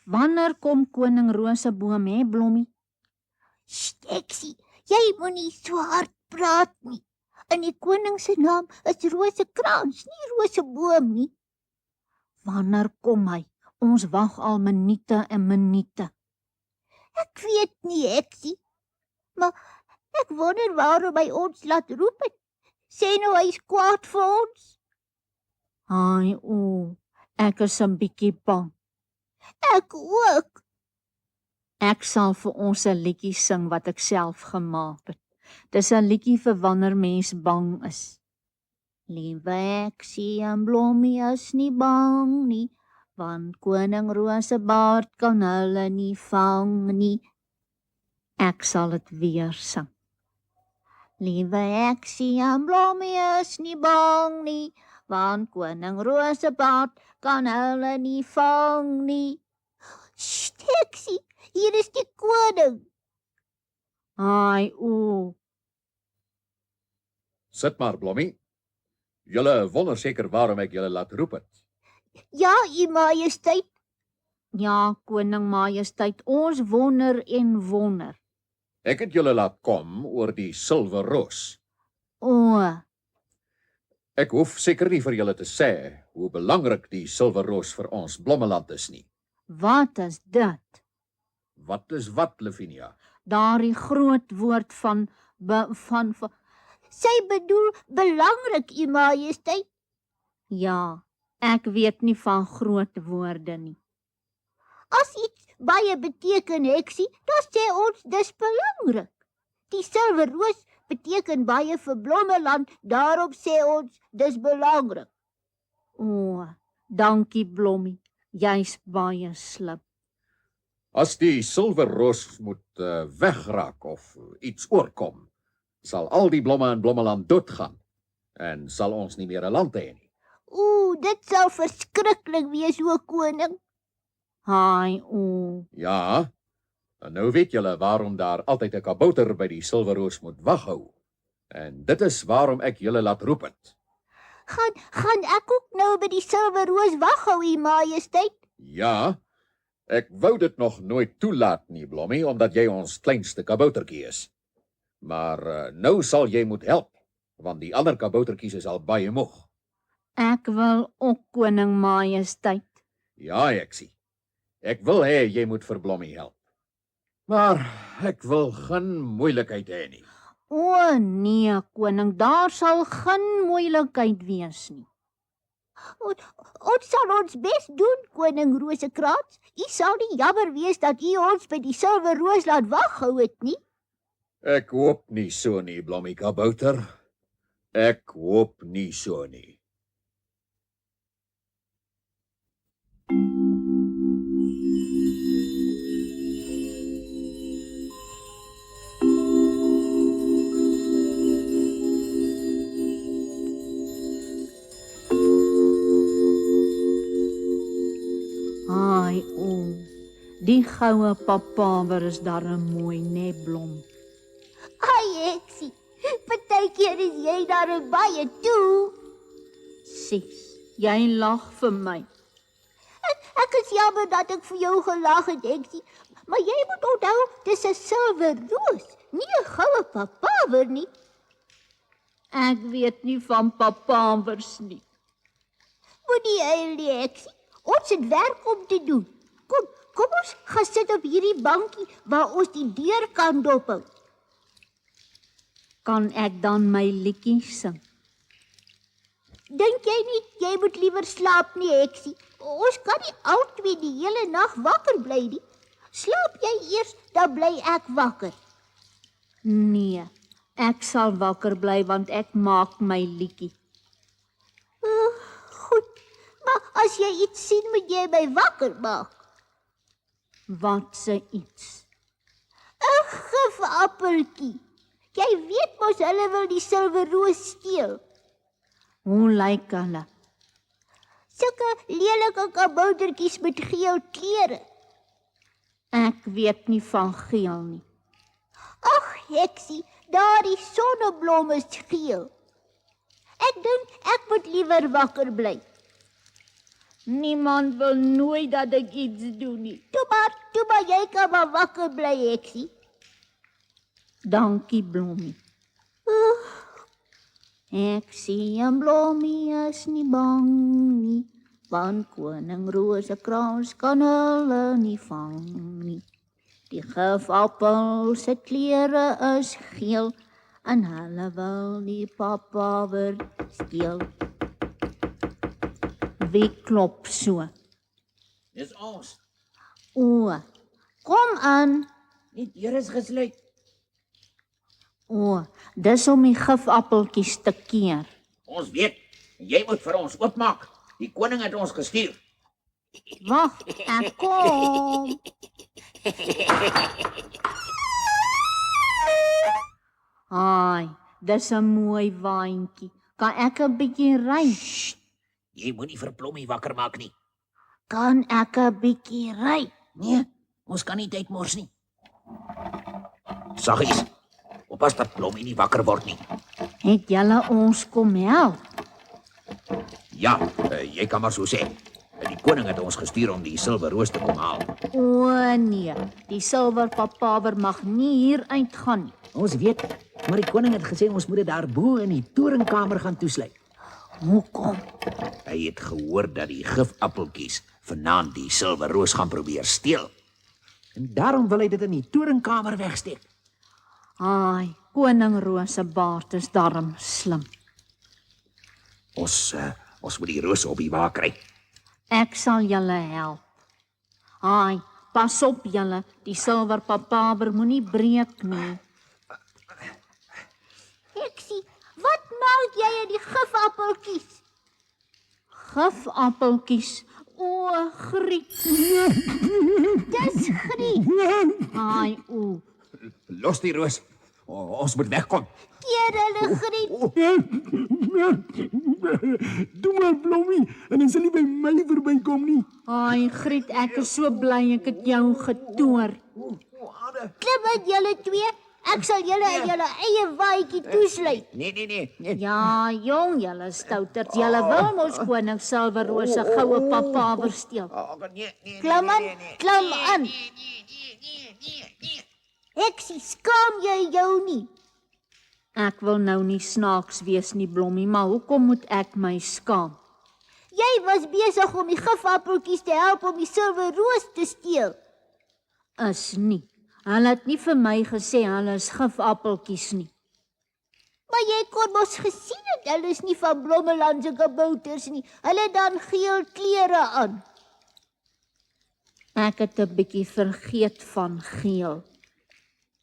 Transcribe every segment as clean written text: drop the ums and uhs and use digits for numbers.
Wanneer kom koning Roseboom, hè, Blommie? Steksie, jy moenie so hard praat nie. In die koning se naam is Rosekrans, nie Roseboom nie. Wanneer kom hy? Ons wag al minute en minute. Ek weet nie, Heksie, maar ek wonder waarom hy ons laat roep het. Sê nou hy is kwaad vir ons. Ai, ek is 'n bietjie bang. Ek ook. Ek sal vir ons 'n liedjie sing wat ek self gemaak het. Dis 'n liedjie vir wanneer mens bang is. Liewe Heksie en Blommie is nie bang nie, want koning Rosebaard kan hulle nie vang nie. Ek sal dit weer sing. Liewe Heksie en Blommie is nie bang nie, want koning Rosebaard kan hulle nie vang nie. Sst, Heksie, hier is die koning. Ai, Sit maar, Blommie. Julle wonder seker waarom ek julle laat roep het. Ja, u majesteit. Ja, koning majesteit, ons wonder en wonder. Ek het julle laat kom oor die silwerroos. Ek hoef seker nie vir julle te sê hoe belangrik die silwerroos vir ons Blommeland is nie. Wat is dit? Wat is wat, Lavinia? Daardie groot woord van Sy bedoel belangrik, u majesteit. ja, ek weet nie van groot woorde nie. As iets baie beteken, Heksie, dan sê ons dis belangrik. Die silwerroos beteken baie vir Blommeland, daarom sê ons dis belangrik. Dankie Blommie, jy's baie slim. As die silwerroos moet wegraak of iets oorkom, sal al die blomme in Blommeland doodgaan en sal ons nie meer 'n land hê nie. Dit sal verskriklik wees, o koning. Haai, Ja, en nou weet julle waarom daar altyd 'n kabouter by die silwerroos moet waghou. En dit is waarom ek julle laat roep het. Gaan ek ook nou by die silwerroos waghou, u majesteit? Ja, ek wou dit nog nooit toelaat nie, Blommie, omdat jy ons kleinste kaboutertjie is. Maar nou sal jy moet help, want die ander kaboutertjies is al baie moeg. ek wil ook koning majesteit. Ja, Heksie. Ek wil hê jy moet vir Blommie help. Maar ek wil geen moeilikheid hê nie. Nee, koning, daar sal geen moeilikheid wees nie. Ons sal ons bes doen, koning Rosekrans. U sal nie jammer wees dat u ons by die silwerroos laat waghou het nie. Ek hoop nie so nie, Blommie kabouter. Ek hoop nie so nie. Haai, die goue papawer is darem mooi, né, Blom? Ai, Heksie, partykeer is jy daar baie toe. Sies, jy lag vir my. Ek is jammer dat ek vir jou gelag het, Heksie, maar jy moet onthou, dis 'n silwerroos, nie 'n goue papawer nie. Ek weet nie van papawers nie. Moenie huil nie, Heksie. Ons het werk om te doen. Kom ons gaan sit op hierdie bankie waar ons die deur kan dophou. Kan ek dan my liedjie sing? Dink jy nie jy moet liewer slaap nie, Heksie? Ons kan nie albei die hele nag wakker bly nie. Slaap jy eers, dan bly ek wakker. Nee, ek sal wakker bly want ek maak my liedjie. Goed, maar as jy iets sien, moet jy my wakker maak. Wat se iets? 'n Gifappeltjie. Jy weet mos hulle wil die silwerroos steel. Hoe lyk hulle? Sulke lelike kaboutertjies met geel klere. Ek weet nie van geel nie. Ag, Heksie, daardie sonneblom is geel. Ek dink ek moet liewer wakker bly. Niemand wil nooit dat ek iets doen nie. Toe maar jy kan maar wakker bly, Heksie. Dankie, Blommie. Heksie en Blommie is nie bang nie, want koning Rosekrans kan hulle nie vang nie. Die gifappel se klere is geel, en hulle wil die papawer steel. Wie klop so? Dis ons. O, kom aan. Die deur is gesluit. O, dis om die gifappeltjies te keer. Ons weet, jy moet vir ons oopmaak. Die koning het ons gestuur. Wag, ek kom. Ai, dis 'n mooi waantjie. Kan ek 'n bietjie ry? Jy moenie vir Blommie wakker maak nie. Kan ek 'n bietjie ry? Nee, ons kan nie tyd mors nie. Saggies, oppas dat Blommie nie wakker word nie. Het julle ons kom help? Ja, jy kan maar so sê. Die koning het ons gestuur om die silwerroos te kom haal. O nee, die silwer papawer mag nie hier uitgaan nie. Ons weet, maar die koning het gesê ons moet dit daar bo in die torenkamer gaan toesluit. Hoekom? Hy het gehoor dat die gifappeltjies vanaand die silwerroos gaan probeer steel. En daarom wil hy dit in die torenkamer wegsteek. Ai, koning Rosebaard is darm slim. Ons moet die roos op die wa kry. Ek sal julle help. Ai, pas op julle, die silwer papawer moenie breek nie. Heksie, wat maak jy in die gifappeltjies? Gifappeltjies. O, Griet. Dis Griet. Ai, o. Los die roos. Ons moet wegkom. Keer hulle, Griet. Doe maar, Blommie, en dan sal nie by my verbykom nie. Ai, Griet, ek is so bly ek het jou getoer. Klim in julle twee. Ek sal julle in julle eie waaitjie toesluit. Nee. Ja, jong, julle stouters, julle wil mos koning Silwerroos se goue papawer steel. Klim in. Heksie, skaam jy jou nie? Ek wil nou nie snaaks wees nie, Blommie, maar hoekom moet ek my skaam? Jy was besig om die gifappeltjies te help om die silwerroos te steel. Is nie. Hulle het nie vir my gesê hulle is gifappeltjies nie. Maar jy kon mos gesien het, hulle is nie van Blommeland se kabouters nie. Hulle het dan geel klere aan. Ek het 'n bietjie vergeet van geel.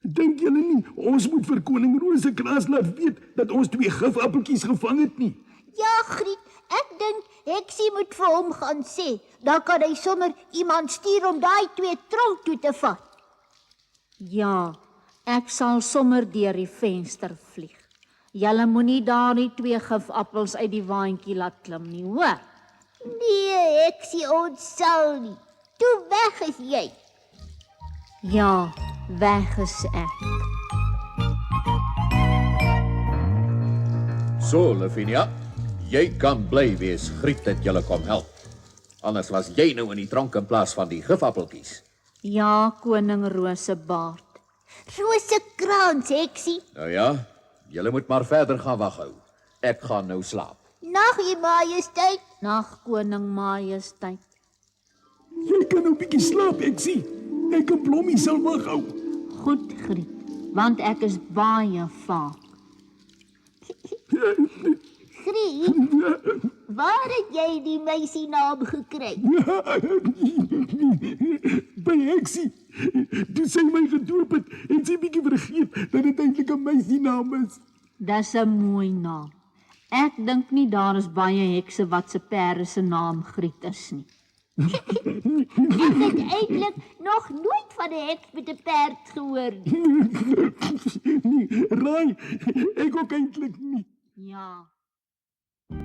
Dink julle nie, ons moet vir koning Rosekrans laat weet dat ons 2 gifappeltjies gevang het nie? Ja, Griet, ek dink Heksie moet vir hom gaan sê. Dan kan hy sommer iemand stuur om daai 2 tronk toe te vat. Ja, ek sal sommer deur die venster vlieg. Julle moenie daardie 2 gifappels uit die waantjie laat klim nie, hoor? Nee, Heksie, ons sal nie. Toe weg is jy. Ja, weg is ek. So, Lavinia, jy kan bly wees Griet het julle kom help. Anders was jy nou in die tronk in plaas van die gifappeltjies. Ja, koning Rosebaard. Rosekrans, Heksie. Nou ja, julle moet maar verder gaan waghou. Ek gaan nou slaap. Nag, u majesteit. Nag, koning Majesteit. Jy kan nou 'n bietjie slaap, ek sien. Ek en Blommie sal waghou. Goed, Griet, want ek is baie vaak. Griet, waar het jy die meisie naam gekry? By Heksie. Toe sy my gedoop het sy bietjie vergeet dat dit eintlik 'n meisienaam is. Dis 'n mooi naam. Ek dink nie daar is baie hekse wat se perde se naam Griet is nie. Ek het eintlik nog nooit van 'n heks met 'n perd gehoor nie. Nee, raai, ek ook eintlik nie. Ja.